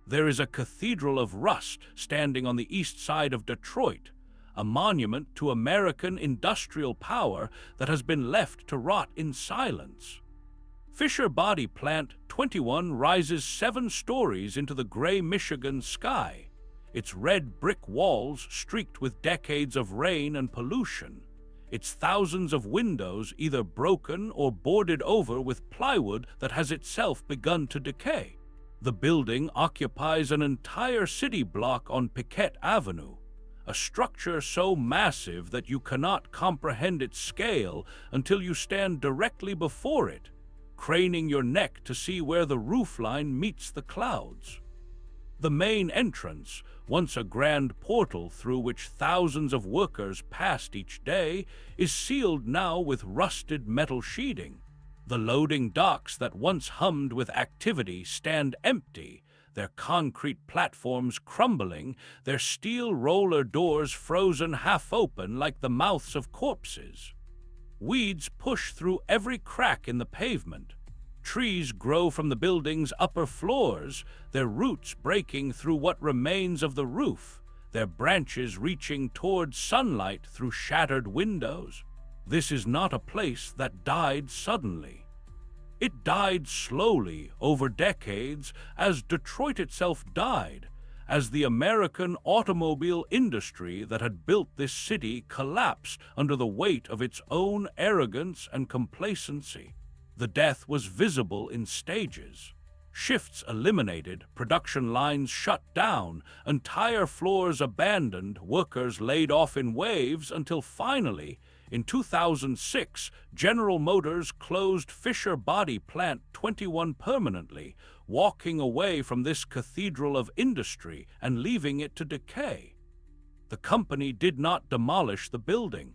There is a cathedral of rust standing on the east side of Detroit, a monument to American industrial power that has been left to rot in silence. Fisher Body Plant 21 rises 7 stories into the gray Michigan sky, its red brick walls streaked with decades of rain and pollution, its thousands of windows either broken or boarded over with plywood that has itself begun to decay. The building occupies an entire city block on Piquette Avenue, a structure so massive that you cannot comprehend its scale until you stand directly before it, craning your neck to see where the roofline meets the clouds. The main entrance, once a grand portal through which thousands of workers passed each day, is sealed now with rusted metal sheeting. The loading docks that once hummed with activity stand empty, their concrete platforms crumbling, their steel roller doors frozen half open like the mouths of corpses. Weeds push through every crack in the pavement. Trees grow from the building's upper floors, their roots breaking through what remains of the roof, their branches reaching towards sunlight through shattered windows. This is not a place that died suddenly. It died slowly over decades as Detroit itself died, as the American automobile industry that had built this city collapsed under the weight of its own arrogance and complacency. The death was visible in stages. Shifts eliminated, production lines shut down, entire floors abandoned, workers laid off in waves until finally, in 2006, General Motors closed Fisher Body Plant 21 permanently, walking away from this cathedral of industry and leaving it to decay. The company did not demolish the building.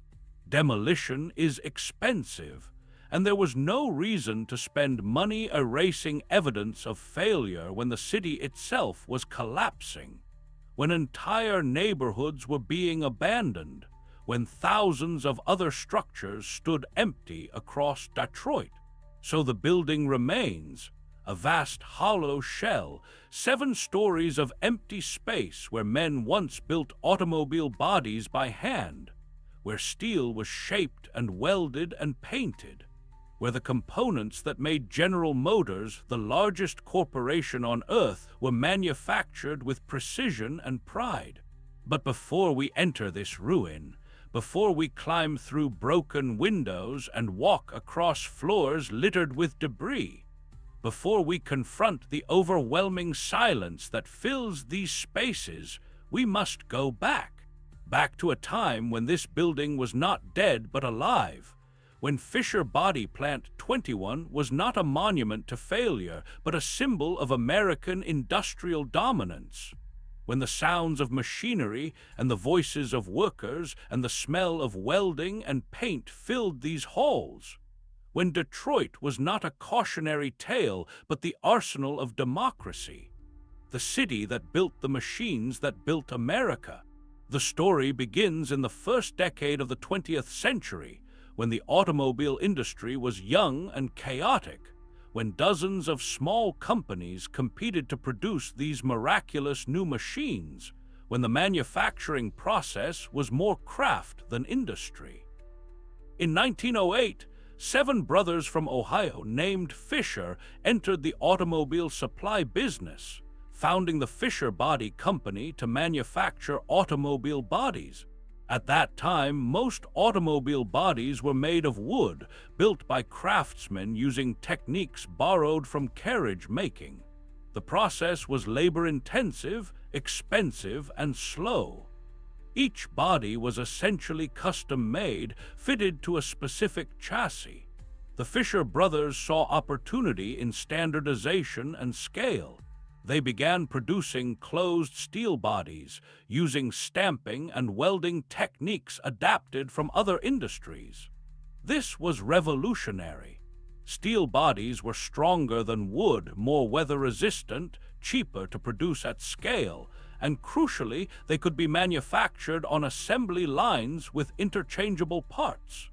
Demolition is expensive, and there was no reason to spend money erasing evidence of failure when the city itself was collapsing, when entire neighborhoods were being abandoned, when thousands of other structures stood empty across Detroit. So the building remains, a vast hollow shell, 7 stories of empty space where men once built automobile bodies by hand, where steel was shaped and welded and painted, where the components that made General Motors the largest corporation on Earth were manufactured with precision and pride. But before we enter this ruin, before we climb through broken windows and walk across floors littered with debris, before we confront the overwhelming silence that fills these spaces, we must go back to a time when this building was not dead but alive, when Fisher Body Plant 21 was not a monument to failure but a symbol of American industrial dominance, when the sounds of machinery and the voices of workers and the smell of welding and paint filled these halls, when Detroit was not a cautionary tale but the arsenal of democracy, the city that built the machines that built America. The story begins in the first decade of the 20th century, when the automobile industry was young and chaotic, when dozens of small companies competed to produce these miraculous new machines, when the manufacturing process was more craft than industry. In 1908, 7 brothers from Ohio named Fisher entered the automobile supply business, founding the Fisher Body Company to manufacture automobile bodies. At that time, most automobile bodies were made of wood, built by craftsmen using techniques borrowed from carriage making. The process was labor-intensive, expensive, and slow. Each body was essentially custom-made, fitted to a specific chassis. The Fisher brothers saw opportunity in standardization and scale. They began producing closed steel bodies, using stamping and welding techniques adapted from other industries. This was revolutionary. Steel bodies were stronger than wood, more weather-resistant, cheaper to produce at scale, and crucially, they could be manufactured on assembly lines with interchangeable parts.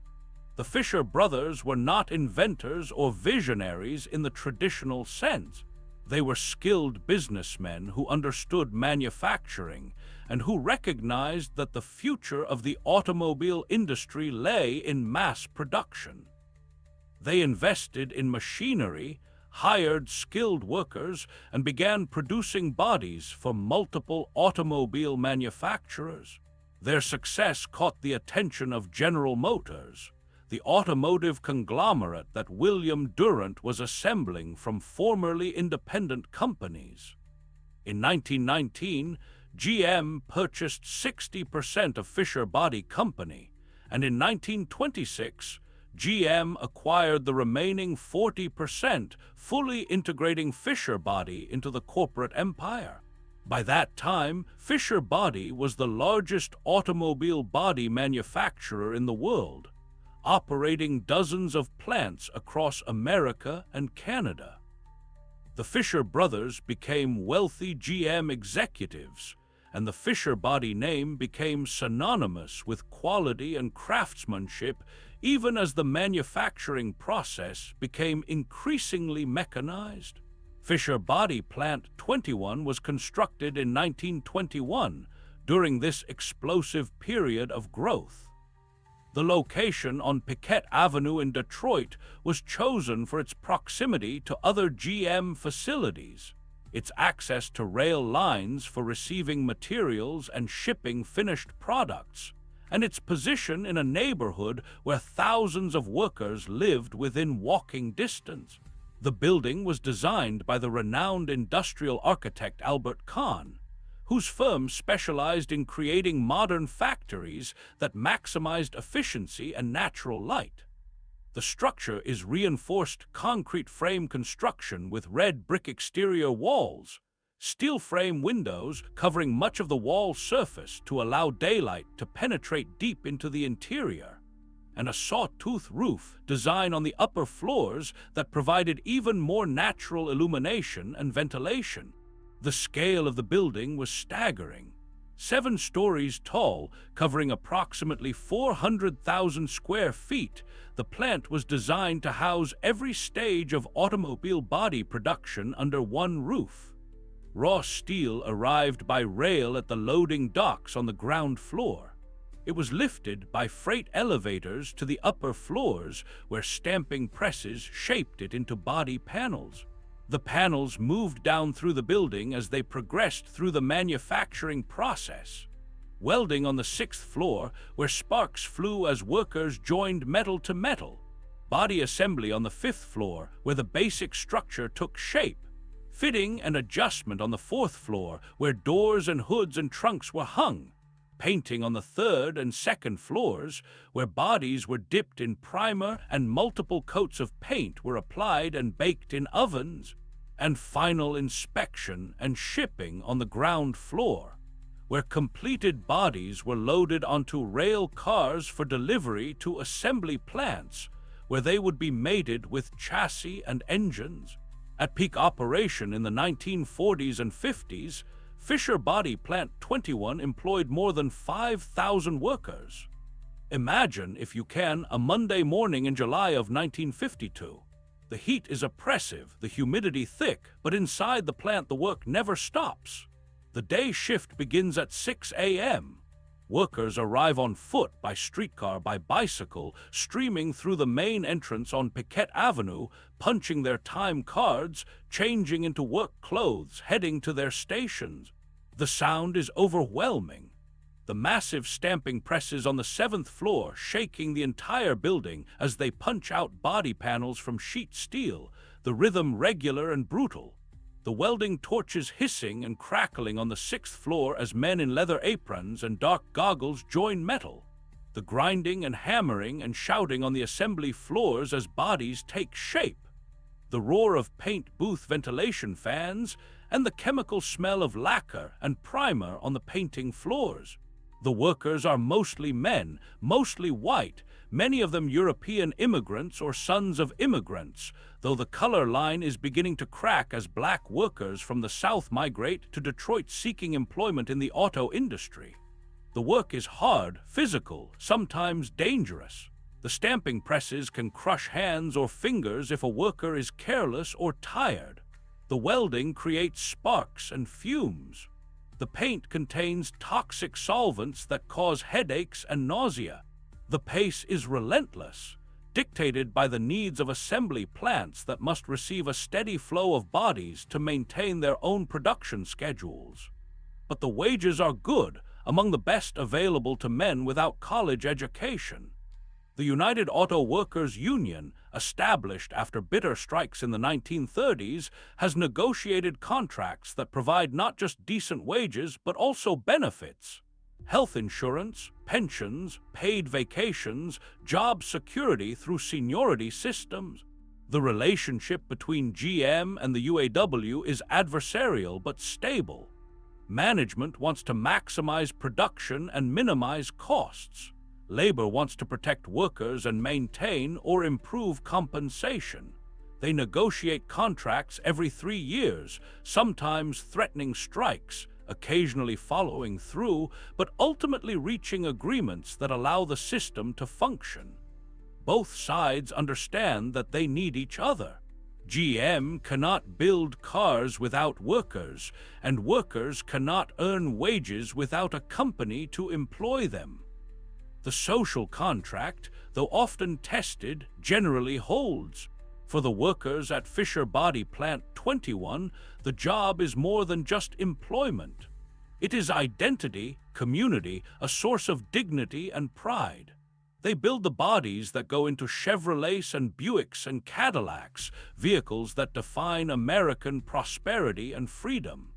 The Fisher brothers were not inventors or visionaries in the traditional sense. They were skilled businessmen who understood manufacturing and who recognized that the future of the automobile industry lay in mass production. They invested in machinery, hired skilled workers, and began producing bodies for multiple automobile manufacturers. Their success caught the attention of General Motors, the automotive conglomerate that William Durant was assembling from formerly independent companies. In 1919, GM purchased 60% of Fisher Body Company, and in 1926, GM acquired the remaining 40%, fully integrating Fisher Body into the corporate empire. By that time, Fisher Body was the largest automobile body manufacturer in the world, operating dozens of plants across America and Canada. The Fisher brothers became wealthy GM executives, and the Fisher Body name became synonymous with quality and craftsmanship even as the manufacturing process became increasingly mechanized. Fisher Body Plant 21 was constructed in 1921 during this explosive period of growth. The location on Piquette Avenue in Detroit was chosen for its proximity to other GM facilities, its access to rail lines for receiving materials and shipping finished products, and its position in a neighborhood where thousands of workers lived within walking distance. The building was designed by the renowned industrial architect Albert Kahn, whose firm specialized in creating modern factories that maximized efficiency and natural light. The structure is reinforced concrete frame construction with red brick exterior walls, steel frame windows covering much of the wall surface to allow daylight to penetrate deep into the interior, and a sawtooth roof design on the upper floors that provided even more natural illumination and ventilation. The scale of the building was staggering. 7 stories tall, covering approximately 400,000 square feet, the plant was designed to house every stage of automobile body production under one roof. Raw steel arrived by rail at the loading docks on the ground floor. It was lifted by freight elevators to the upper floors, where stamping presses shaped it into body panels. The panels moved down through the building as they progressed through the manufacturing process. Welding on the 6th floor, where sparks flew as workers joined metal to metal. Body assembly on the 5th floor, where the basic structure took shape. Fitting and adjustment on the 4th floor, where doors and hoods and trunks were hung. Painting on the 3rd and 2nd floors, where bodies were dipped in primer and multiple coats of paint were applied and baked in ovens. And final inspection and shipping on the ground floor, where completed bodies were loaded onto rail cars for delivery to assembly plants, where they would be mated with chassis and engines. At peak operation in the 1940s and 50s, Fisher Body Plant 21 employed more than 5,000 workers. Imagine, if you can, a Monday morning in July of 1952. The heat is oppressive, the humidity thick, but inside the plant the work never stops. The day shift begins at 6 a.m. Workers arrive on foot, by streetcar, by bicycle, streaming through the main entrance on Piquette Avenue, punching their time cards, changing into work clothes, heading to their stations. The sound is overwhelming. The massive stamping presses on the 7th floor shaking the entire building as they punch out body panels from sheet steel, the rhythm regular and brutal. The welding torches hissing and crackling on the 6th floor as men in leather aprons and dark goggles join metal. The grinding and hammering and shouting on the assembly floors as bodies take shape. The roar of paint booth ventilation fans and the chemical smell of lacquer and primer on the painting floors. The workers are mostly men, mostly white, many of them European immigrants or sons of immigrants, though the color line is beginning to crack as black workers from the South migrate to Detroit seeking employment in the auto industry. The work is hard, physical, sometimes dangerous. The stamping presses can crush hands or fingers if a worker is careless or tired. The welding creates sparks and fumes. The paint contains toxic solvents that cause headaches and nausea. The pace is relentless, dictated by the needs of assembly plants that must receive a steady flow of bodies to maintain their own production schedules. But the wages are good, among the best available to men without college education. The United Auto Workers Union, established after bitter strikes in the 1930s, has negotiated contracts that provide not just decent wages but also benefits: health insurance, pensions, paid vacations, job security through seniority systems. The relationship between GM and the UAW is adversarial but stable. Management wants to maximize production and minimize costs. Labor wants to protect workers and maintain or improve compensation. They negotiate contracts every 3 years, sometimes threatening strikes, occasionally following through, but ultimately reaching agreements that allow the system to function. Both sides understand that they need each other. GM cannot build cars without workers, and workers cannot earn wages without a company to employ them. The social contract, though often tested, generally holds. For the workers at Fisher Body Plant 21, the job is more than just employment. It is identity, community, a source of dignity and pride. They build the bodies that go into Chevrolets and Buicks and Cadillacs, vehicles that define American prosperity and freedom.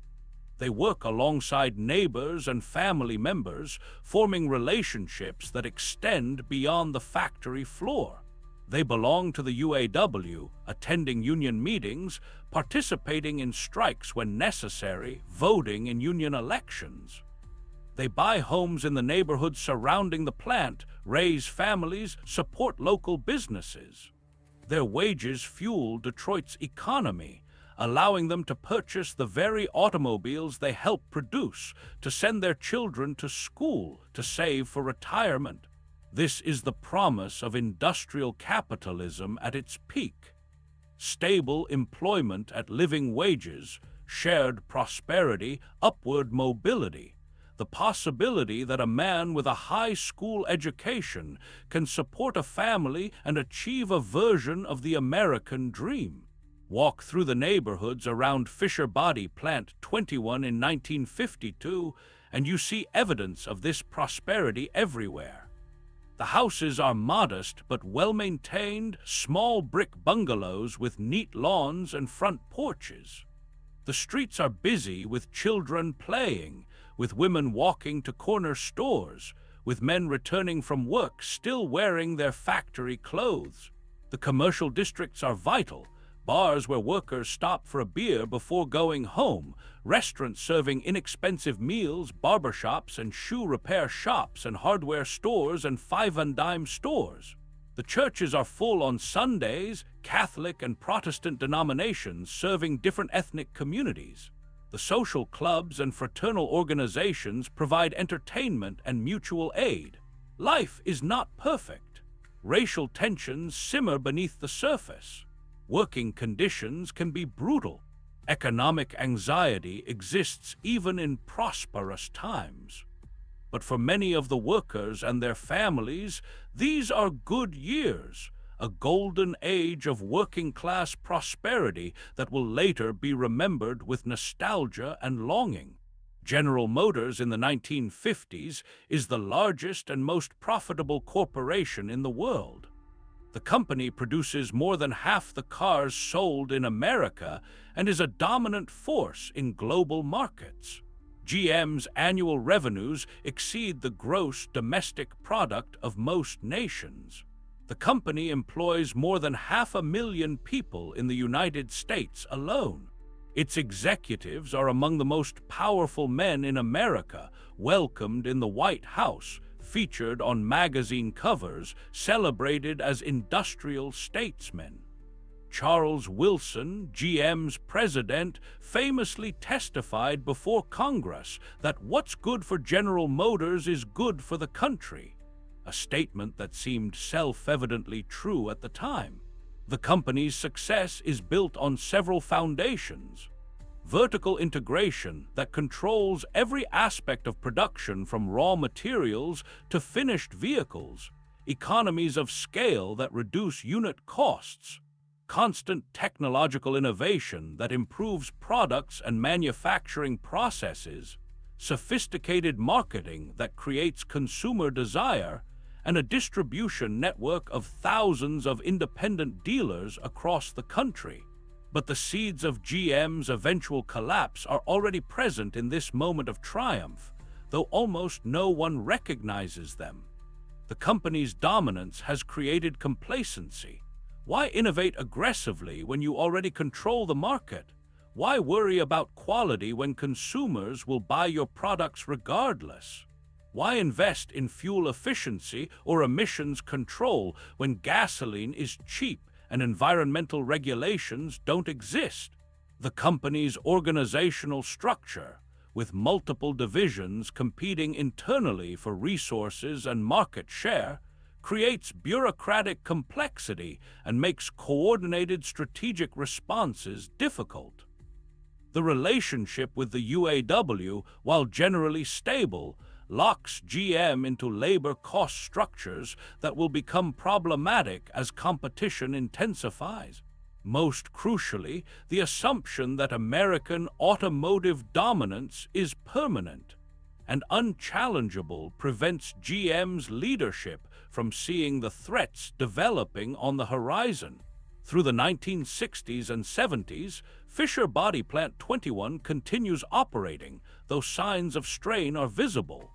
They work alongside neighbors and family members, forming relationships that extend beyond the factory floor. They belong to the UAW, attending union meetings, participating in strikes when necessary, voting in union elections. They buy homes in the neighborhoods surrounding the plant, raise families, support local businesses. Their wages fuel Detroit's economy, allowing them to purchase the very automobiles they help produce, to send their children to school, to save for retirement. This is the promise of industrial capitalism at its peak. Stable employment at living wages, shared prosperity, upward mobility. The possibility that a man with a high school education can support a family and achieve a version of the American dream. Walk through the neighborhoods around Fisher Body Plant 21 in 1952, and you see evidence of this prosperity everywhere. The houses are modest but well-maintained, small brick bungalows with neat lawns and front porches. The streets are busy with children playing, with women walking to corner stores, with men returning from work still wearing their factory clothes. The commercial districts are vital. Bars where workers stop for a beer before going home, restaurants serving inexpensive meals, barbershops and shoe repair shops and hardware stores and five-and-dime stores. The churches are full on Sundays, Catholic and Protestant denominations serving different ethnic communities. The social clubs and fraternal organizations provide entertainment and mutual aid. Life is not perfect. Racial tensions simmer beneath the surface. Working conditions can be brutal. Economic anxiety exists even in prosperous times. But for many of the workers and their families, these are good years, a golden age of working-class prosperity that will later be remembered with nostalgia and longing. General Motors in the 1950s is the largest and most profitable corporation in the world. The company produces more than half the cars sold in America and is a dominant force in global markets. GM's annual revenues exceed the gross domestic product of most nations. The company employs more than 500,000 people in the United States alone. Its executives are among the most powerful men in America, welcomed in the White House, featured on magazine covers, celebrated as industrial statesmen. Charles Wilson, GM's president, famously testified before Congress that what's good for General Motors is good for the country, a statement that seemed self-evidently true at the time. The company's success is built on several foundations. Vertical integration that controls every aspect of production from raw materials to finished vehicles, economies of scale that reduce unit costs, constant technological innovation that improves products and manufacturing processes, sophisticated marketing that creates consumer desire, and a distribution network of thousands of independent dealers across the country. But the seeds of GM's eventual collapse are already present in this moment of triumph, though almost no one recognizes them. The company's dominance has created complacency. Why innovate aggressively when you already control the market? Why worry about quality when consumers will buy your products regardless? Why invest in fuel efficiency or emissions control when gasoline is cheap and environmental regulations don't exist? The company's organizational structure, with multiple divisions competing internally for resources and market share, creates bureaucratic complexity and makes coordinated strategic responses difficult. The relationship with the UAW, while generally stable, locks GM into labor cost structures that will become problematic as competition intensifies. Most crucially, the assumption that American automotive dominance is permanent and unchallengeable prevents GM's leadership from seeing the threats developing on the horizon. Through the 1960s and 70s, Fisher Body Plant 21 continues operating, though signs of strain are visible.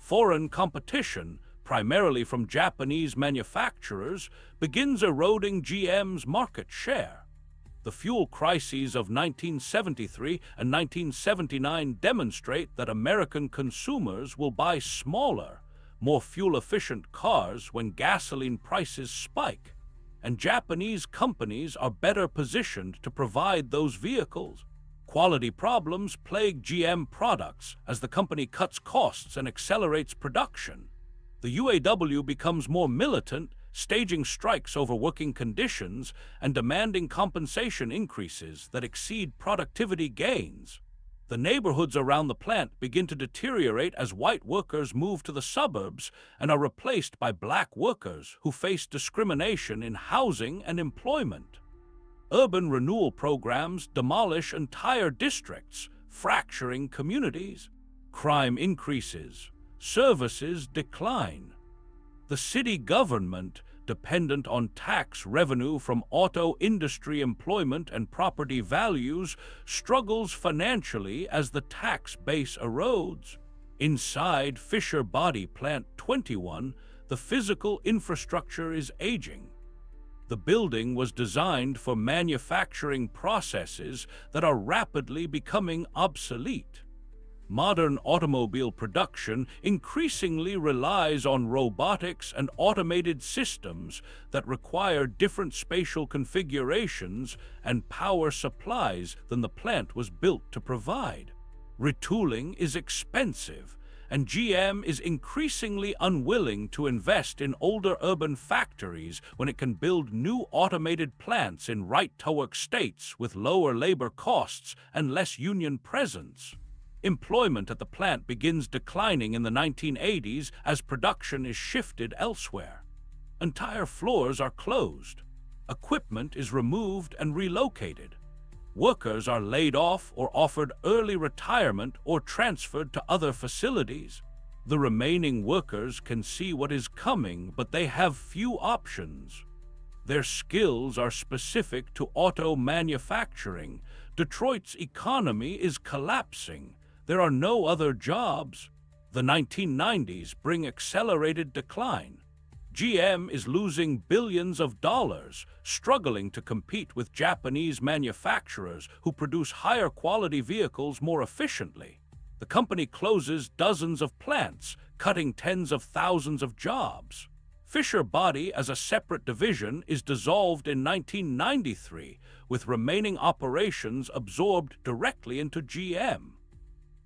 Foreign competition, primarily from Japanese manufacturers, begins eroding GM's market share. The fuel crises of 1973 and 1979 demonstrate that American consumers will buy smaller, more fuel-efficient cars when gasoline prices spike, and Japanese companies are better positioned to provide those vehicles. Quality problems plague GM products as the company cuts costs and accelerates production. The UAW becomes more militant, staging strikes over working conditions and demanding compensation increases that exceed productivity gains. The neighborhoods around the plant begin to deteriorate as white workers move to the suburbs and are replaced by black workers who face discrimination in housing and employment. Urban renewal programs demolish entire districts, fracturing communities. Crime increases. Services decline. The city government, dependent on tax revenue from auto industry employment and property values, struggles financially as the tax base erodes. Inside Fisher Body Plant 21, the physical infrastructure is aging. The building was designed for manufacturing processes that are rapidly becoming obsolete. Modern automobile production increasingly relies on robotics and automated systems that require different spatial configurations and power supplies than the plant was built to provide. Retooling is expensive, and GM is increasingly unwilling to invest in older urban factories when it can build new automated plants in right-to-work states with lower labor costs and less union presence. Employment at the plant begins declining in the 1980s as production is shifted elsewhere. Entire floors are closed. Equipment is removed and relocated. Workers are laid off or offered early retirement or transferred to other facilities. The remaining workers can see what is coming, but they have few options. Their skills are specific to auto manufacturing. Detroit's economy is collapsing. There are no other jobs. The 1990s bring accelerated decline. GM is losing billions of dollars, struggling to compete with Japanese manufacturers who produce higher quality vehicles more efficiently. The company closes dozens of plants, cutting tens of thousands of jobs. Fisher Body as a separate division is dissolved in 1993, with remaining operations absorbed directly into GM.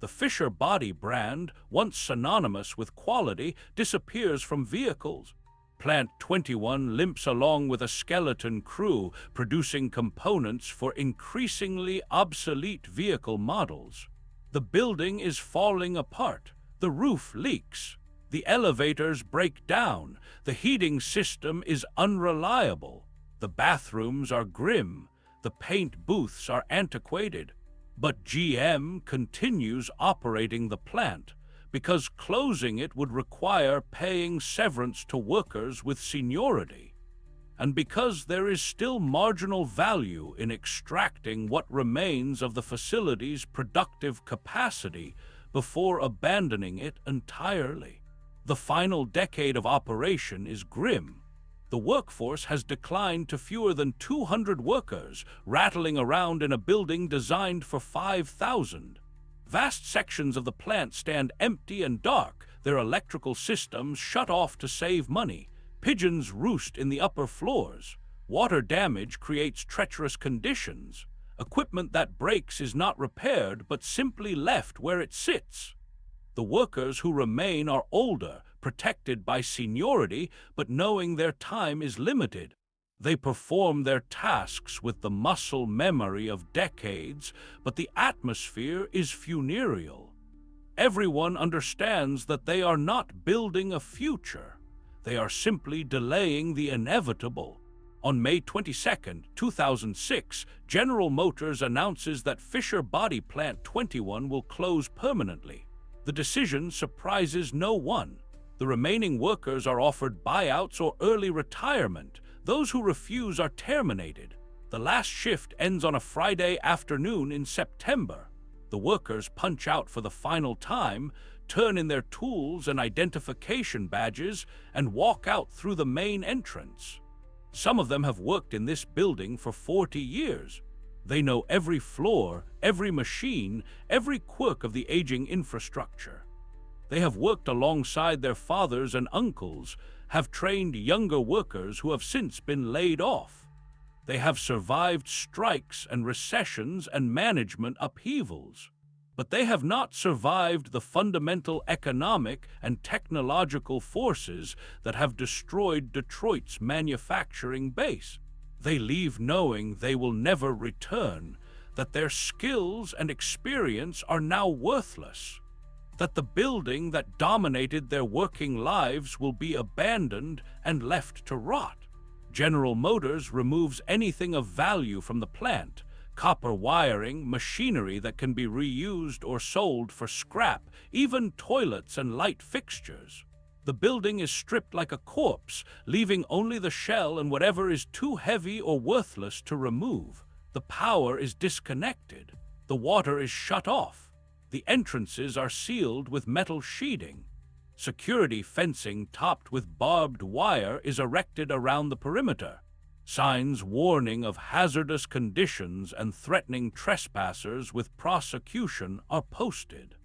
The Fisher Body brand, once synonymous with quality, disappears from vehicles. Plant 21 limps along with a skeleton crew, producing components for increasingly obsolete vehicle models. The building is falling apart. The roof leaks. The elevators break down. The heating system is unreliable. The bathrooms are grim. The paint booths are antiquated. But GM continues operating the plant, because closing it would require paying severance to workers with seniority, and because there is still marginal value in extracting what remains of the facility's productive capacity before abandoning it entirely. The final decade of operation is grim. The workforce has declined to fewer than 200 workers, rattling around in a building designed for 5,000. Vast sections of the plant stand empty and dark, their electrical systems shut off to save money. Pigeons roost in the upper floors. Water damage creates treacherous conditions. Equipment that breaks is not repaired, but simply left where it sits. The workers who remain are older, protected by seniority, but knowing their time is limited. They perform their tasks with the muscle memory of decades, but the atmosphere is funereal. Everyone understands that they are not building a future. They are simply delaying the inevitable. On May 22, 2006, General Motors announces that Fisher Body Plant 21 will close permanently. The decision surprises no one. The remaining workers are offered buyouts or early retirement. Those who refuse are terminated. The last shift ends on a Friday afternoon in September. The workers punch out for the final time, turn in their tools and identification badges, and walk out through the main entrance. Some of them have worked in this building for 40 years. They know every floor, every machine, every quirk of the aging infrastructure. They have worked alongside their fathers and uncles, have trained younger workers who have since been laid off. They have survived strikes and recessions and management upheavals. But they have not survived the fundamental economic and technological forces that have destroyed Detroit's manufacturing base. They leave knowing they will never return, that their skills and experience are now worthless, that the building that dominated their working lives will be abandoned and left to rot. General Motors removes anything of value from the plant: copper wiring, machinery that can be reused or sold for scrap, even toilets and light fixtures. The building is stripped like a corpse, leaving only the shell and whatever is too heavy or worthless to remove. The power is disconnected. The water is shut off. The entrances are sealed with metal sheeting. Security fencing topped with barbed wire is erected around the perimeter. Signs warning of hazardous conditions and threatening trespassers with prosecution are posted.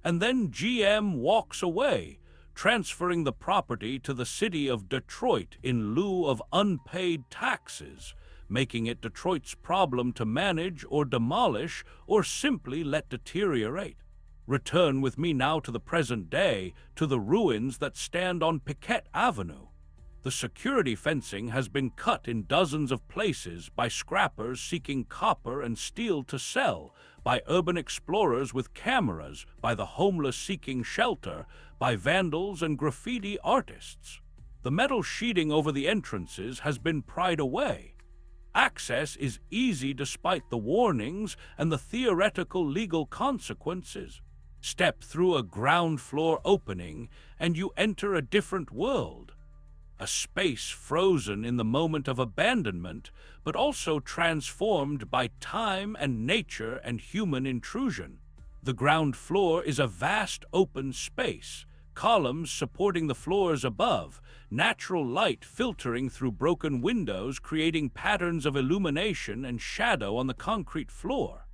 And then GM walks away, transferring the property to the city of Detroit in lieu of unpaid taxes, making it Detroit's problem to manage or demolish or simply let deteriorate. Return with me now to the present day, to the ruins that stand on Piquette Avenue. The security fencing has been cut in dozens of places by scrappers seeking copper and steel to sell, by urban explorers with cameras, by the homeless seeking shelter, by vandals and graffiti artists. The metal sheeting over the entrances has been pried away. Access is easy despite the warnings and the theoretical legal consequences. Step through a ground floor opening and you enter a different world. A space frozen in the moment of abandonment, but also transformed by time and nature and human intrusion. The ground floor is a vast open space, columns supporting the floors above, natural light filtering through broken windows, creating patterns of illumination and shadow on the concrete floor.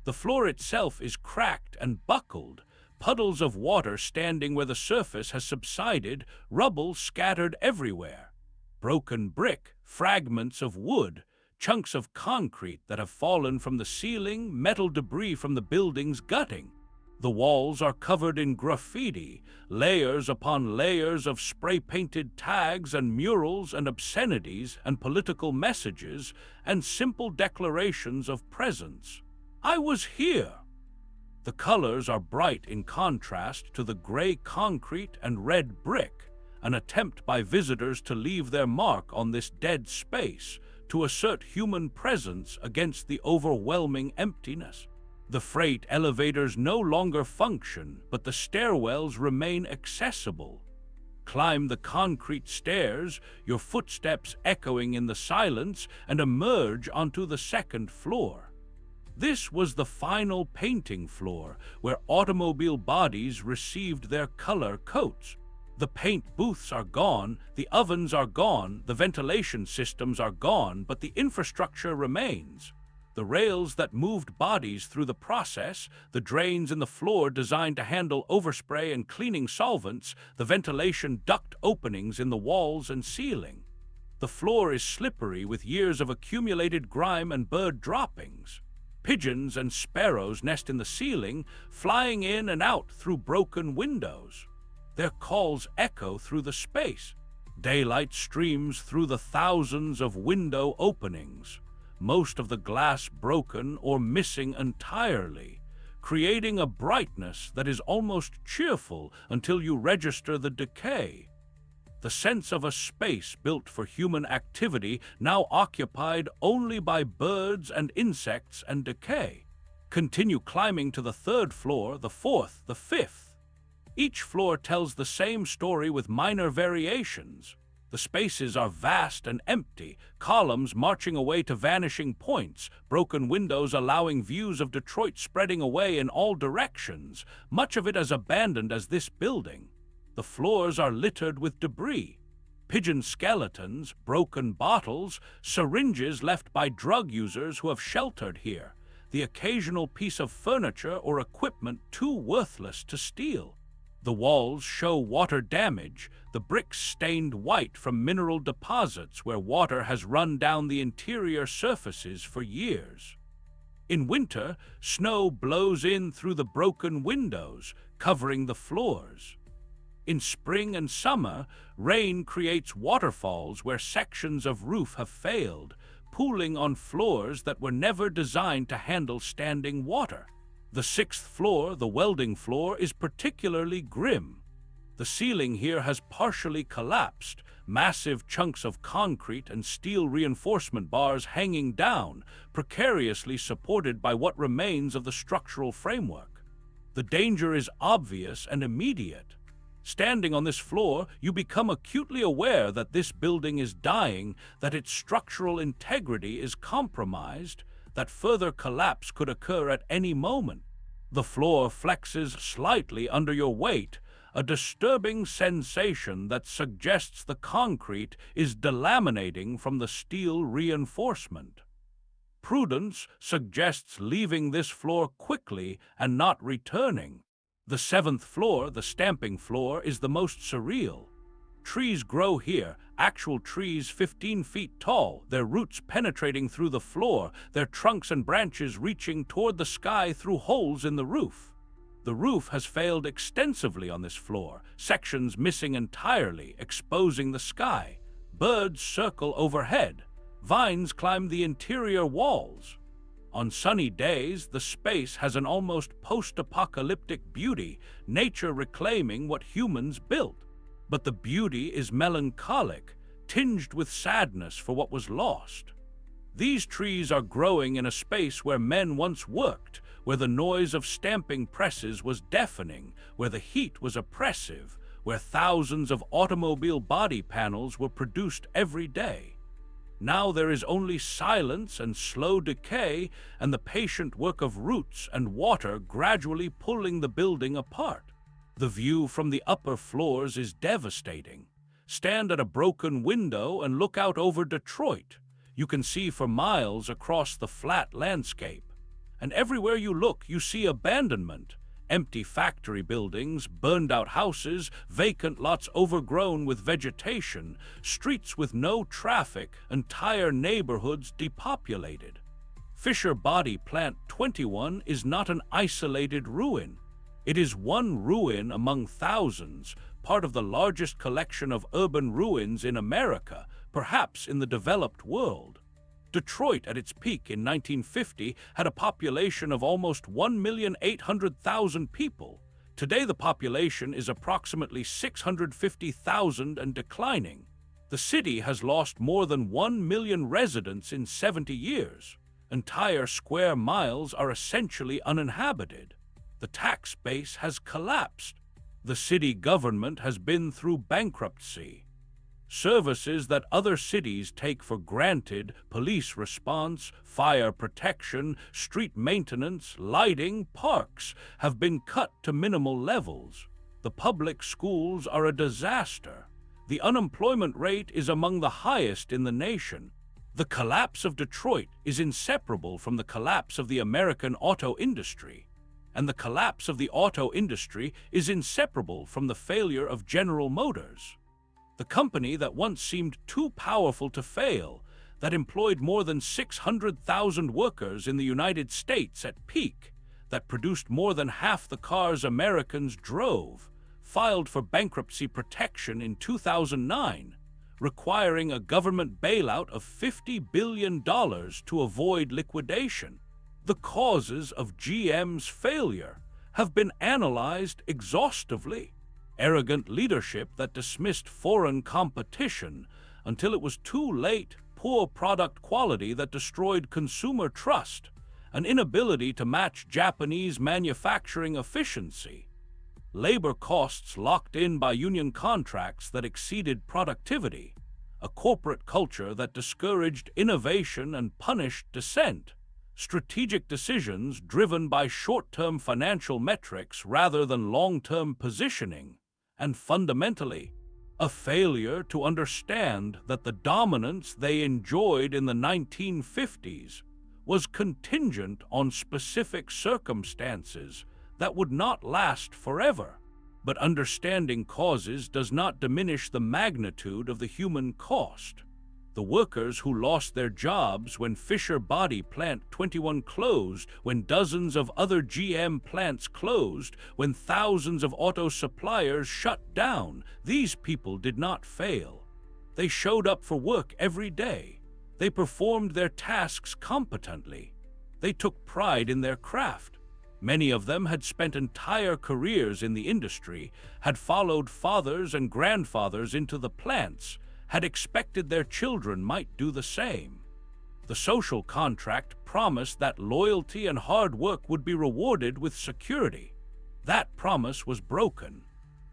The floor itself is cracked and buckled, puddles of water standing where the surface has subsided, rubble scattered everywhere. Broken brick, fragments of wood, chunks of concrete that have fallen from the ceiling, metal debris from the building's gutting. The walls are covered in graffiti, layers upon layers of spray-painted tags and murals and obscenities and political messages and simple declarations of presence. I was here. The colors are bright in contrast to the gray concrete and red brick, an attempt by visitors to leave their mark on this dead space, to assert human presence against the overwhelming emptiness. The freight elevators no longer function, but the stairwells remain accessible. Climb the concrete stairs, your footsteps echoing in the silence, and emerge onto the second floor. This was the final painting floor, where automobile bodies received their color coats. The paint booths are gone, the ovens are gone, the ventilation systems are gone, but the infrastructure remains. The rails that moved bodies through the process, the drains in the floor designed to handle overspray and cleaning solvents, the ventilation duct openings in the walls and ceiling. The floor is slippery with years of accumulated grime and bird droppings. Pigeons and sparrows nest in the ceiling, flying in and out through broken windows. Their calls echo through the space. Daylight streams through the thousands of window openings, most of the glass broken or missing entirely, creating a brightness that is almost cheerful until you register the decay. The sense of a space built for human activity now occupied only by birds and insects and decay. Continue climbing to the third floor, the fourth, the fifth. Each floor tells the same story with minor variations. The spaces are vast and empty, columns marching away to vanishing points, broken windows allowing views of Detroit spreading away in all directions, much of it as abandoned as this building. The floors are littered with debris. Pigeon skeletons, broken bottles, syringes left by drug users who have sheltered here, the occasional piece of furniture or equipment too worthless to steal. The walls show water damage, the bricks stained white from mineral deposits where water has run down the interior surfaces for years. In winter, snow blows in through the broken windows, covering the floors. In spring and summer, rain creates waterfalls where sections of roof have failed, pooling on floors that were never designed to handle standing water. The sixth floor, the welding floor, is particularly grim. The ceiling here has partially collapsed, massive chunks of concrete and steel reinforcement bars hanging down, precariously supported by what remains of the structural framework. The danger is obvious and immediate. Standing on this floor, you become acutely aware that this building is dying, that its structural integrity is compromised, that further collapse could occur at any moment. The floor flexes slightly under your weight, a disturbing sensation that suggests the concrete is delaminating from the steel reinforcement. Prudence suggests leaving this floor quickly and not returning. The seventh floor, the stamping floor, is the most surreal. Trees grow here, actual trees 15 feet tall, their roots penetrating through the floor, their trunks and branches reaching toward the sky through holes in the roof. The roof has failed extensively on this floor, sections missing entirely, exposing the sky. Birds circle overhead. Vines climb the interior walls. On sunny days, the space has an almost post-apocalyptic beauty, nature reclaiming what humans built. But the beauty is melancholic, tinged with sadness for what was lost. These trees are growing in a space where men once worked, where the noise of stamping presses was deafening, where the heat was oppressive, where thousands of automobile body panels were produced every day. Now there is only silence and slow decay and the patient work of roots and water gradually pulling the building apart. The view from the upper floors is devastating. Stand at a broken window and look out over Detroit. You can see for miles across the flat landscape. And everywhere you look, you see abandonment. Empty factory buildings, burned-out houses, vacant lots overgrown with vegetation, streets with no traffic, entire neighborhoods depopulated. Fisher Body Plant 21 is not an isolated ruin. It is one ruin among thousands, part of the largest collection of urban ruins in America, perhaps in the developed world. Detroit, at its peak in 1950, had a population of almost 1,800,000 people. Today, the population is approximately 650,000 and declining. The city has lost more than 1 million residents in 70 years. Entire square miles are essentially uninhabited. The tax base has collapsed. The city government has been through bankruptcy. Services that other cities take for granted, police response, fire protection, street maintenance, lighting, parks, have been cut to minimal levels. The public schools are a disaster. The unemployment rate is among the highest in the nation. The collapse of Detroit is inseparable from the collapse of the American auto industry. And the collapse of the auto industry is inseparable from the failure of General Motors. The company that once seemed too powerful to fail, that employed more than 600,000 workers in the United States at peak, that produced more than half the cars Americans drove, filed for bankruptcy protection in 2009, requiring a government bailout of $50 billion to avoid liquidation. The causes of GM's failure have been analyzed exhaustively. Arrogant leadership that dismissed foreign competition until it was too late, poor product quality that destroyed consumer trust, an inability to match Japanese manufacturing efficiency, labor costs locked in by union contracts that exceeded productivity, a corporate culture that discouraged innovation and punished dissent, strategic decisions driven by short-term financial metrics rather than long-term positioning, and fundamentally, a failure to understand that the dominance they enjoyed in the 1950s was contingent on specific circumstances that would not last forever. But understanding causes does not diminish the magnitude of the human cost. The workers who lost their jobs when Fisher Body Plant 21 closed, when dozens of other GM plants closed, when thousands of auto suppliers shut down, these people did not fail. They showed up for work every day. They performed their tasks competently. They took pride in their craft. Many of them had spent entire careers in the industry, had followed fathers and grandfathers into the plants, had expected their children might do the same. The social contract promised that loyalty and hard work would be rewarded with security. That promise was broken.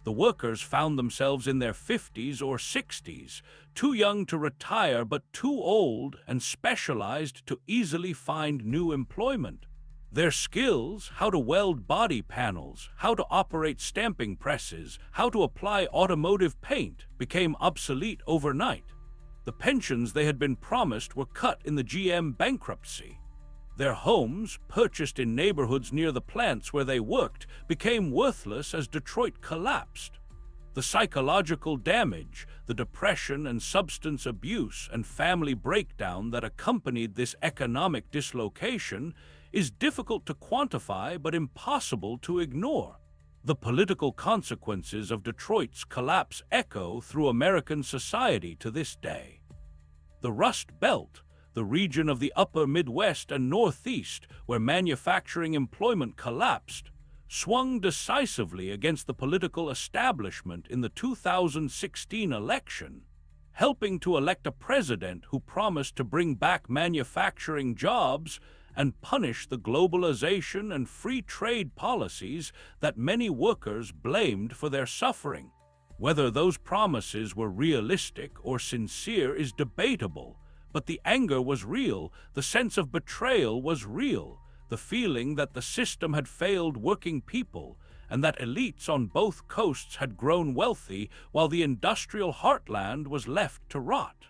The workers found themselves in their 50s or 60s, too young to retire but too old and specialized to easily find new employment. Their skills, how to weld body panels, how to operate stamping presses, how to apply automotive paint, became obsolete overnight. The pensions they had been promised were cut in the GM bankruptcy. Their homes, purchased in neighborhoods near the plants where they worked, became worthless as Detroit collapsed. The psychological damage, the depression and substance abuse and family breakdown that accompanied this economic dislocation is difficult to quantify but impossible to ignore. The political consequences of Detroit's collapse echo through American society to this day. The Rust Belt, the region of the upper Midwest and Northeast where manufacturing employment collapsed, swung decisively against the political establishment in the 2016 election, helping to elect a president who promised to bring back manufacturing jobs and punish the globalization and free trade policies that many workers blamed for their suffering. Whether those promises were realistic or sincere is debatable, but the anger was real, the sense of betrayal was real, the feeling that the system had failed working people, and that elites on both coasts had grown wealthy while the industrial heartland was left to rot.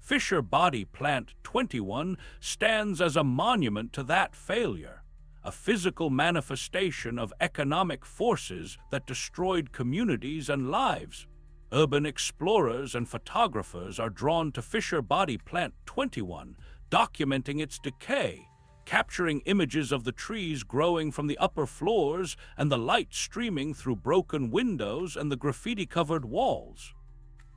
Fisher Body Plant 21 stands as a monument to that failure, a physical manifestation of economic forces that destroyed communities and lives. Urban explorers and photographers are drawn to Fisher Body Plant 21, documenting its decay, capturing images of the trees growing from the upper floors and the light streaming through broken windows and the graffiti-covered walls.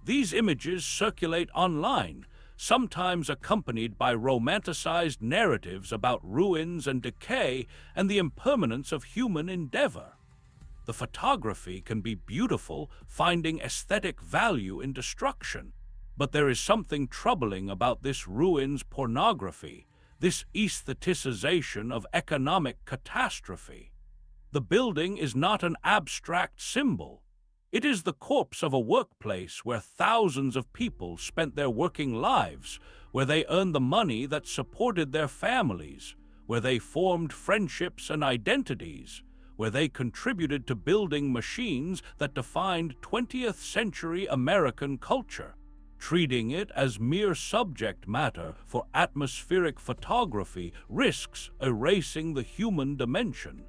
These images circulate online, sometimes accompanied by romanticized narratives about ruins and decay and the impermanence of human endeavor. The photography can be beautiful, finding aesthetic value in destruction. But there is something troubling about this ruins pornography, this aestheticization of economic catastrophe. The building is not an abstract symbol. It is the corpse of a workplace where thousands of people spent their working lives, where they earned the money that supported their families, where they formed friendships and identities, where they contributed to building machines that defined 20th century American culture. Treating it as mere subject matter for atmospheric photography risks erasing the human dimension.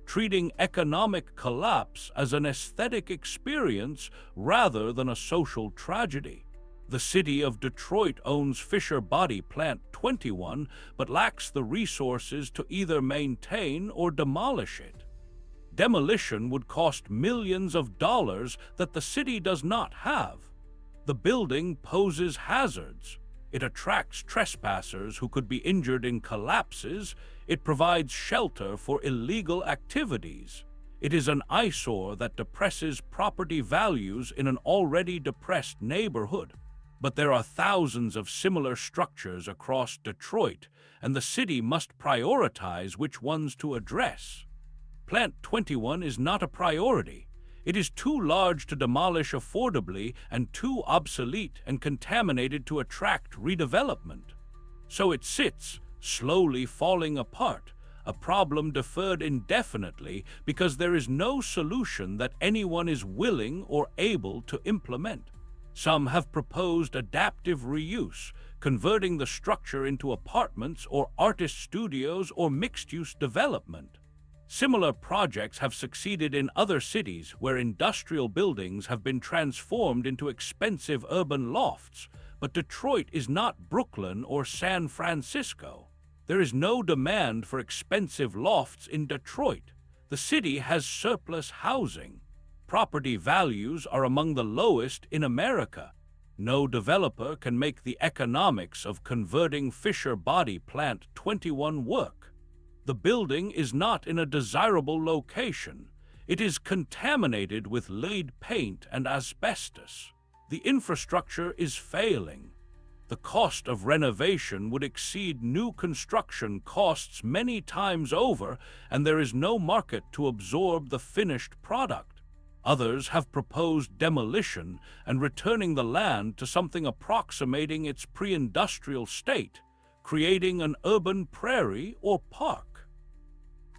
Treating economic collapse as an aesthetic experience rather than a social tragedy. The city of Detroit owns Fisher Body Plant 21 but lacks the resources to either maintain or demolish it. Demolition would cost millions of dollars that the city does not have. The building poses hazards. It attracts trespassers who could be injured in collapses. It provides shelter for illegal activities. It is an eyesore that depresses property values in an already depressed neighborhood. But there are thousands of similar structures across Detroit, and the city must prioritize which ones to address. Plant 21 is not a priority. It is too large to demolish affordably and too obsolete and contaminated to attract redevelopment. So it sits, slowly falling apart, a problem deferred indefinitely because there is no solution that anyone is willing or able to implement. Some have proposed adaptive reuse, converting the structure into apartments or artist studios or mixed-use development. Similar projects have succeeded in other cities where industrial buildings have been transformed into expensive urban lofts, but Detroit is not Brooklyn or San Francisco. There is no demand for expensive lofts in Detroit. The city has surplus housing. Property values are among the lowest in America. No developer can make the economics of converting Fisher Body Plant 21 work. The building is not in a desirable location. It is contaminated with lead paint and asbestos. The infrastructure is failing. The cost of renovation would exceed new construction costs many times over, and there is no market to absorb the finished product. Others have proposed demolition and returning the land to something approximating its pre-industrial state, creating an urban prairie or park.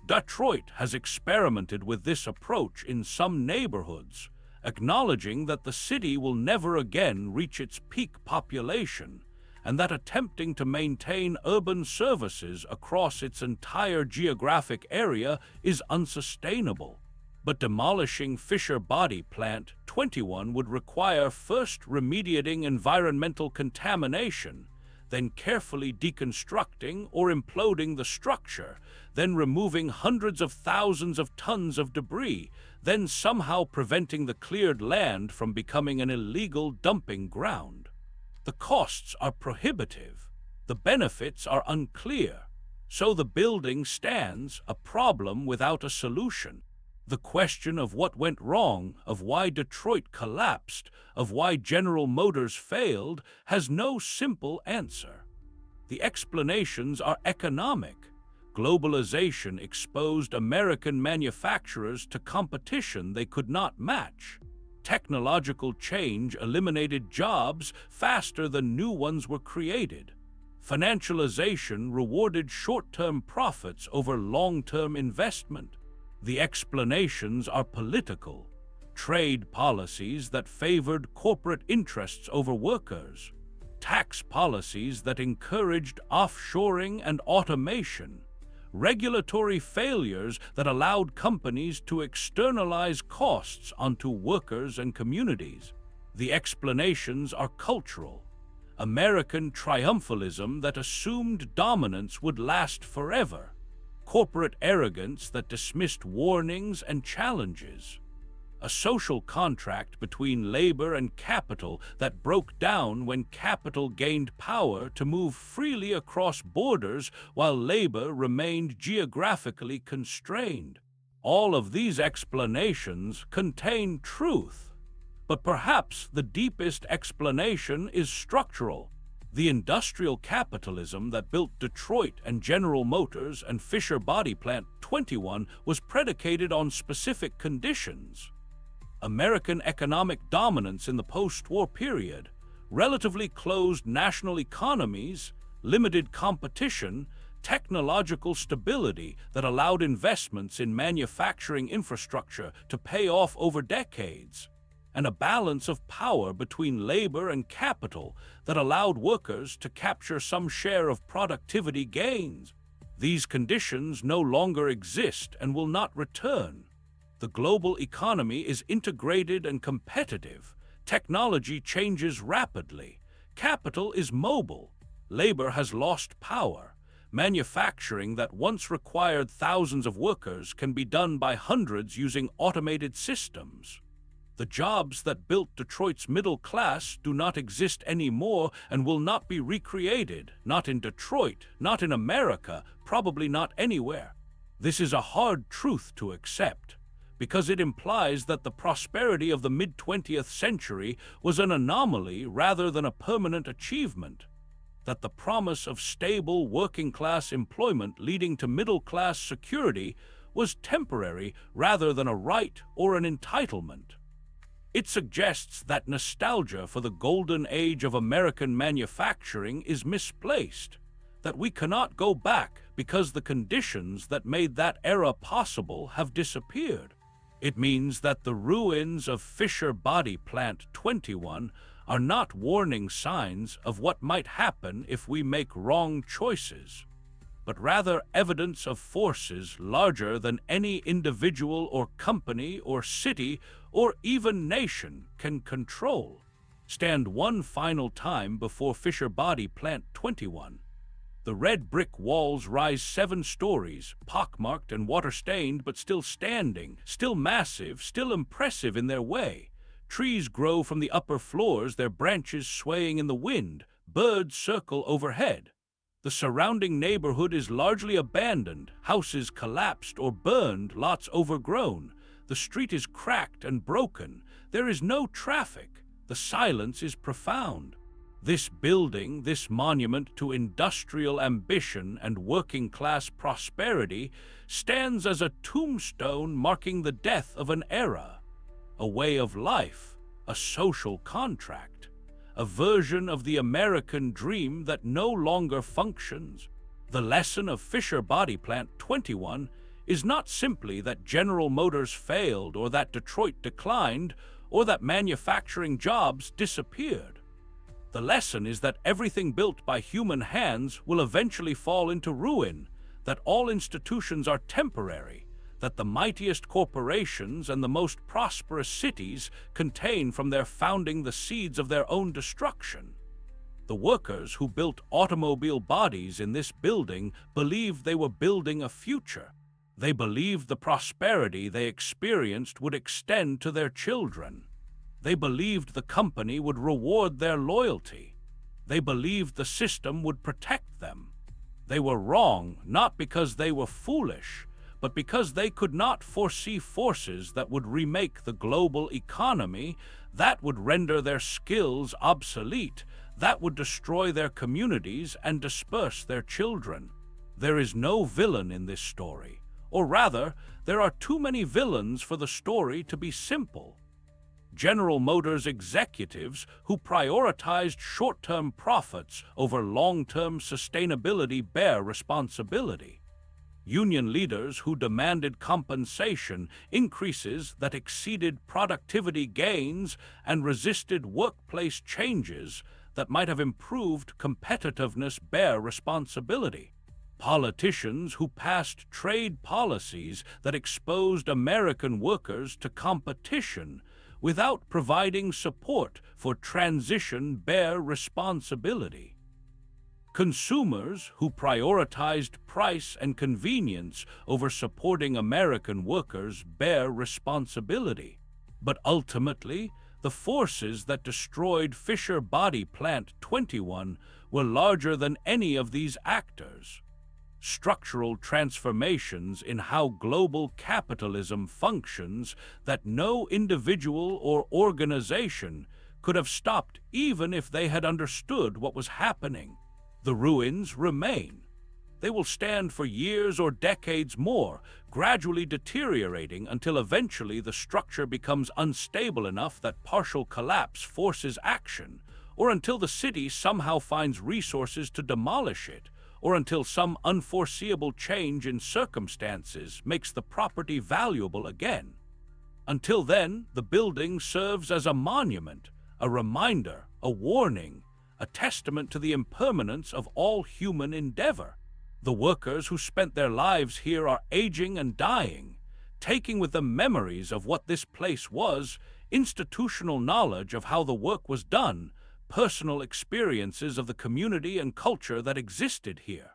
Detroit has experimented with this approach in some neighborhoods, acknowledging that the city will never again reach its peak population, and that attempting to maintain urban services across its entire geographic area is unsustainable. But demolishing Fisher Body Plant 21 would require first remediating environmental contamination, then carefully deconstructing or imploding the structure, then removing hundreds of thousands of tons of debris, then somehow preventing the cleared land from becoming an illegal dumping ground. The costs are prohibitive. The benefits are unclear. So the building stands, a problem without a solution. The question of what went wrong, of why Detroit collapsed, of why General Motors failed, has no simple answer. The explanations are economic. Globalization exposed American manufacturers to competition they could not match. Technological change eliminated jobs faster than new ones were created. Financialization rewarded short-term profits over long-term investment. The explanations are political. Trade policies that favored corporate interests over workers. Tax policies that encouraged offshoring and automation. Regulatory failures that allowed companies to externalize costs onto workers and communities. The explanations are cultural. American triumphalism that assumed dominance would last forever, corporate arrogance that dismissed warnings and challenges, a social contract between labor and capital that broke down when capital gained power to move freely across borders while labor remained geographically constrained. All of these explanations contain truth. But perhaps the deepest explanation is structural. The industrial capitalism that built Detroit and General Motors and Fisher Body Plant 21 was predicated on specific conditions. American economic dominance in the post-war period, relatively closed national economies, limited competition, technological stability that allowed investments in manufacturing infrastructure to pay off over decades, and a balance of power between labor and capital that allowed workers to capture some share of productivity gains. These conditions no longer exist and will not return. The global economy is integrated and competitive. Technology changes rapidly. Capital is mobile. Labor has lost power. Manufacturing that once required thousands of workers can be done by hundreds using automated systems. The jobs that built Detroit's middle class do not exist anymore and will not be recreated, not in Detroit, not in America, probably not anywhere. This is a hard truth to accept, because it implies that the prosperity of the mid-20th century was an anomaly rather than a permanent achievement, that the promise of stable working-class employment leading to middle-class security was temporary rather than a right or an entitlement. It suggests that nostalgia for the golden age of American manufacturing is misplaced, that we cannot go back because the conditions that made that era possible have disappeared. It means that the ruins of Fisher Body Plant 21 are not warning signs of what might happen if we make wrong choices, but rather evidence of forces larger than any individual or company or city or even nation can control. Stand one final time before Fisher Body Plant 21. The red brick walls rise 7 stories, pockmarked and water-stained, but still standing, still massive, still impressive in their way. Trees grow from the upper floors, their branches swaying in the wind. Birds circle overhead. The surrounding neighborhood is largely abandoned, houses collapsed or burned, lots overgrown. The street is cracked and broken. There is no traffic. The silence is profound. This building, this monument to industrial ambition and working-class prosperity, stands as a tombstone marking the death of an era, a way of life, a social contract, a version of the American dream that no longer functions. The lesson of Fisher Body Plant 21 is not simply that General Motors failed or that Detroit declined or that manufacturing jobs disappeared. The lesson is that everything built by human hands will eventually fall into ruin, that all institutions are temporary, that the mightiest corporations and the most prosperous cities contain from their founding the seeds of their own destruction. The workers who built automobile bodies in this building believed they were building a future. They believed the prosperity they experienced would extend to their children. They believed the company would reward their loyalty. They believed the system would protect them. They were wrong, not because they were foolish, but because they could not foresee forces that would remake the global economy, that would render their skills obsolete, that would destroy their communities and disperse their children. There is no villain in this story, or rather, there are too many villains for the story to be simple. General Motors executives who prioritized short-term profits over long-term sustainability bear responsibility. Union leaders who demanded compensation increases that exceeded productivity gains and resisted workplace changes that might have improved competitiveness bear responsibility. Politicians who passed trade policies that exposed American workers to competition without providing support for transition bear responsibility. Consumers who prioritized price and convenience over supporting American workers bear responsibility. But ultimately, the forces that destroyed Fisher Body Plant 21 were larger than any of these actors. Structural transformations in how global capitalism functions that no individual or organization could have stopped even if they had understood what was happening. The ruins remain. They will stand for years or decades more, gradually deteriorating until eventually the structure becomes unstable enough that partial collapse forces action, or until the city somehow finds resources to demolish it, or until some unforeseeable change in circumstances makes the property valuable again. Until then, the building serves as a monument, a reminder, a warning, a testament to the impermanence of all human endeavor. The workers who spent their lives here are aging and dying, taking with them memories of what this place was, institutional knowledge of how the work was done, personal experiences of the community and culture that existed here.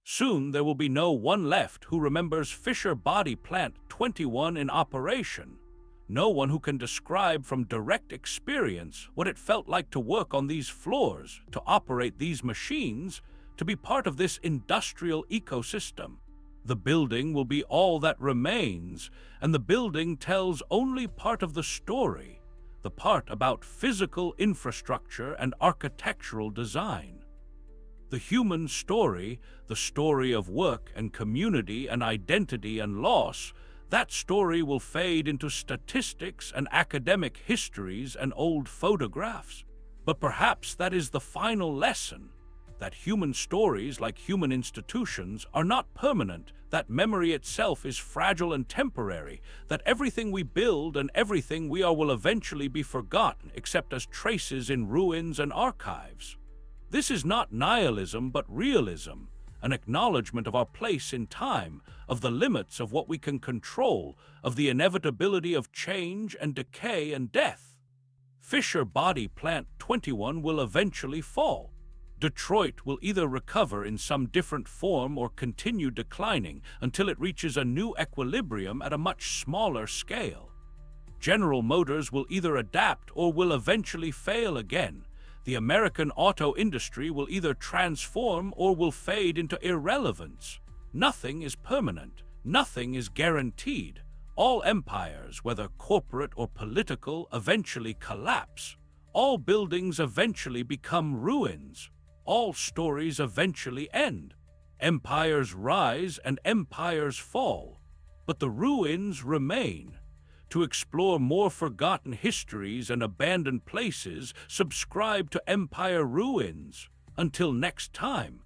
Soon there will be no one left who remembers Fisher Body Plant 21 in operation. No one who can describe from direct experience what it felt like to work on these floors, to operate these machines, to be part of this industrial ecosystem. The building will be all that remains, and the building tells only part of the story, the part about physical infrastructure and architectural design. The human story, the story of work and community and identity and loss, that story will fade into statistics and academic histories and old photographs. But perhaps that is the final lesson, that human stories, like human institutions, are not permanent, that memory itself is fragile and temporary, that everything we build and everything we are will eventually be forgotten except as traces in ruins and archives. This is not nihilism but realism, an acknowledgement of our place in time, of the limits of what we can control, of the inevitability of change and decay and death. Fisher Body Plant 21 will eventually fall. Detroit will either recover in some different form or continue declining until it reaches a new equilibrium at a much smaller scale. General Motors will either adapt or will eventually fail again. The American auto industry will either transform or will fade into irrelevance. Nothing is permanent. Nothing is guaranteed. All empires, whether corporate or political, eventually collapse. All buildings eventually become ruins. All stories eventually end. Empires rise and empires fall, but the ruins remain. To explore more forgotten histories and abandoned places, subscribe to Empire Ruins. Until next time.